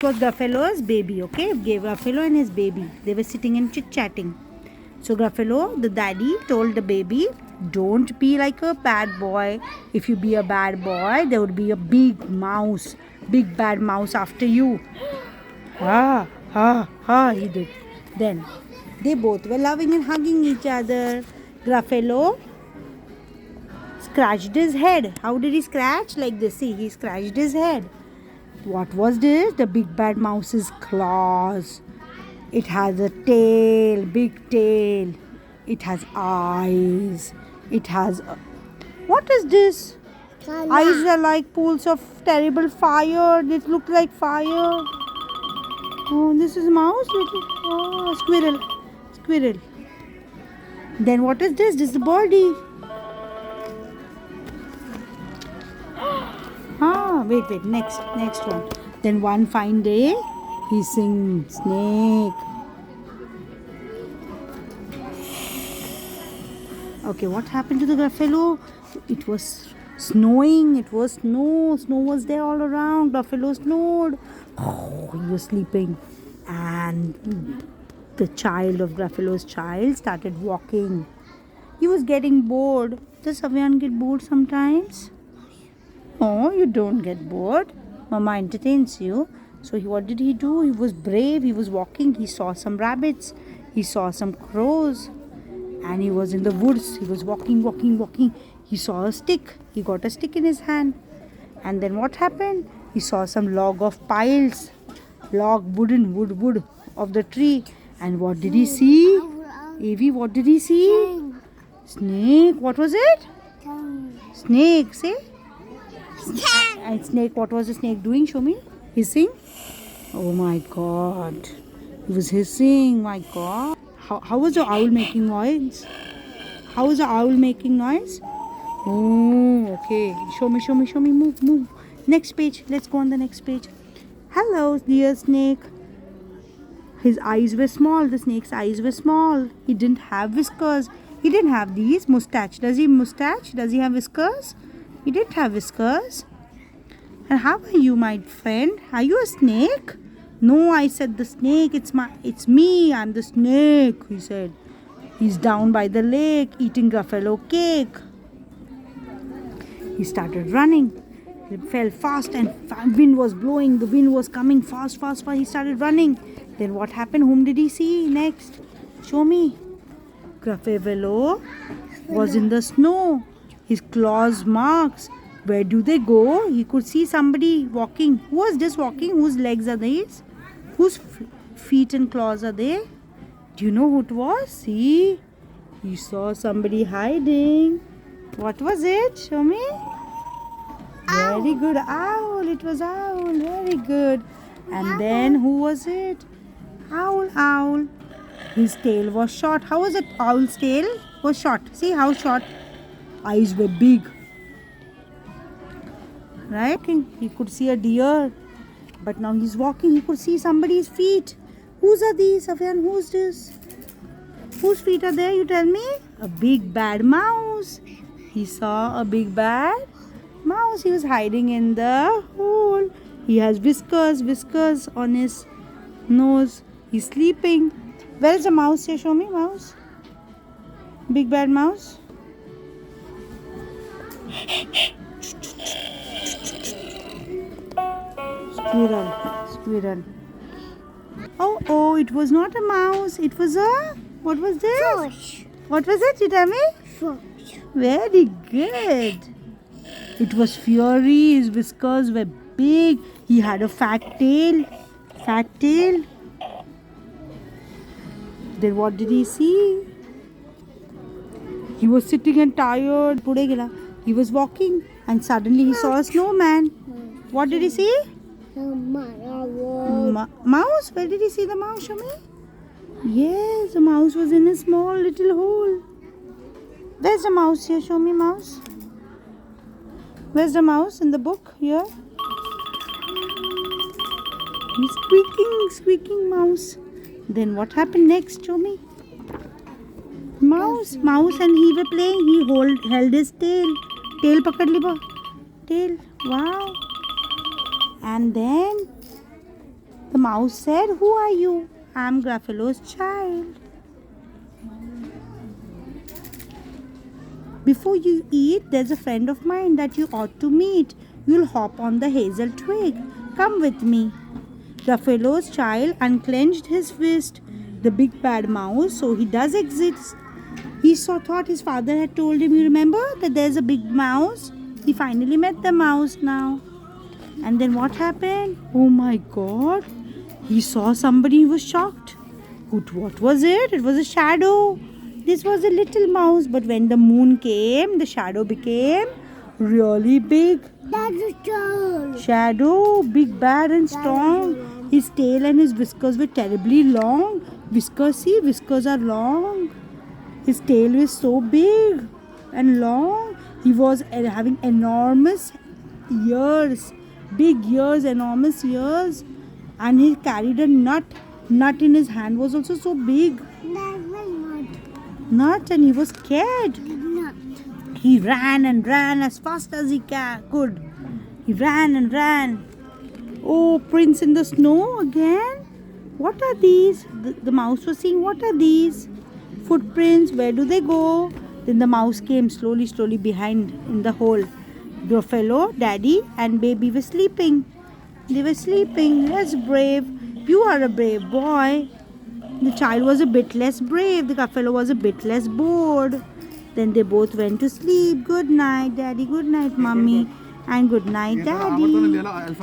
Was Gruffalo's baby, okay? Gruffalo and his baby. They were sitting and chit-chatting. So Gruffalo, the daddy, told the baby, don't be like a bad boy. If you be a bad boy, there would be a big bad mouse after you. He did. Then they both were loving and hugging each other. Gruffalo scratched his head. How did he scratch? Like this. See, he scratched his head. What was this? The big bad mouse's claws. It has a tail, big tail. It has eyes. It has. What is this? Eyes are like pools of terrible fire. They look like fire. Oh, this is mouse. Oh, squirrel. Then what is this? This is the body. Wait. Next one. Then one fine day, he sings snake. Okay, what happened to the Gruffalo? It was snowing. It was snow. Snow was there all around. Gruffalo snowed. He was sleeping. And the child of Gruffalo's child started walking. He was getting bored. Does Avyan get bored sometimes? No, you don't get bored. Mama entertains you. So what did he do? He was brave. He was walking. He saw some rabbits. He saw some crows. And he was in the woods. He was walking. He saw a stick. He got a stick in his hand. And then what happened? He saw some log of piles. Wood of the tree. And what did he see? Evie, what did he see? Snake. What was it? Snake. Say. And snake, what was the snake doing? Show me. Hissing. Oh my God. He was hissing. My God. How was the owl making noise? Oh, okay. Show me. Move. Next page. Let's go on the next page. Hello, dear snake. His eyes were small. The snake's eyes were small. He didn't have whiskers. He didn't have these. Mustache. Does he have whiskers? He didn't have whiskers. And how are you, my friend? Are you a snake? No, I said the snake. It's me. I'm the snake, he said. He's down by the lake eating Gruffalo cake. He started running. He fell fast and wind was blowing. The wind was coming fast. He started running. Then what happened? Whom did he see next? Show me. Gruffalo was in the snow. His claws marks. Where do they go? He could see somebody walking. Who was this walking? Whose legs are these? Whose feet and claws are they? Do you know who it was? See? He saw somebody hiding. What was it? Show me. Owl. Very good. Owl. It was owl. Very good. And then who was it? Owl. His tail was short. How was it? Owl's tail was short. See how short? Eyes were big. Right? He could see a deer. But now he's walking. He could see somebody's feet. Whose are these, Afyan? Who's this? Whose feet are there? You tell me. A big bad mouse. He saw a big bad mouse. He was hiding in the hole. He has whiskers on his nose. He's sleeping. Where is the mouse here? Show me, mouse. Big bad mouse. Squirrel. Oh, it was not a mouse. It was a... What was this? Fish. What was it? You tell me? Fish. Very good. It was Fury. His whiskers were big. He had a fat tail. Then what did he see? He was sitting and tired. He was walking and suddenly he saw a snowman. What did he see? Mouse? Where did he see the mouse? Show me. Yes, the mouse was in a small little hole. Where's the mouse here? Show me, mouse. Where's the mouse in the book? Here. He's squeaking mouse. Then what happened next? Show me. Mouse and he were playing. He held his tail. Tail pakad liba. Tail. Wow. And then mouse said, "Who are you?" "I'm Gruffalo's child." "Before you eat, there's a friend of mine that you ought to meet. You'll hop on the hazel twig. Come with me." Gruffalo's child unclenched his fist. The big bad mouse, so he does exist. He thought his father had told him, you remember, that there's a big mouse? He finally met the mouse now. And then what happened? Oh my God. He saw somebody, he was shocked. What was it? It was a shadow. This was a little mouse, but when the moon came, the shadow became really big. That's a child. Shadow, big, bad and strong. His tail and his whiskers were terribly long. Whiskers, see, whiskers are long. His tail was so big and long. He was having enormous ears. Big ears, enormous ears. And he carried a nut. Nut in his hand was also so big. That was Nut, and he was scared. not. He ran and ran as fast as he could. He ran and ran. Oh, prints in the snow again? What are these? The mouse was saying, what are these? Footprints, where do they go? Then the mouse came slowly behind in the hole. Gruffalo, Daddy and Baby were sleeping. They were sleeping. Yes, brave. You are a brave boy. The child was a bit less brave. The Gruffalo was a bit less bored. Then they both went to sleep. Good night, Daddy. Good night, Mummy. And good night, Daddy.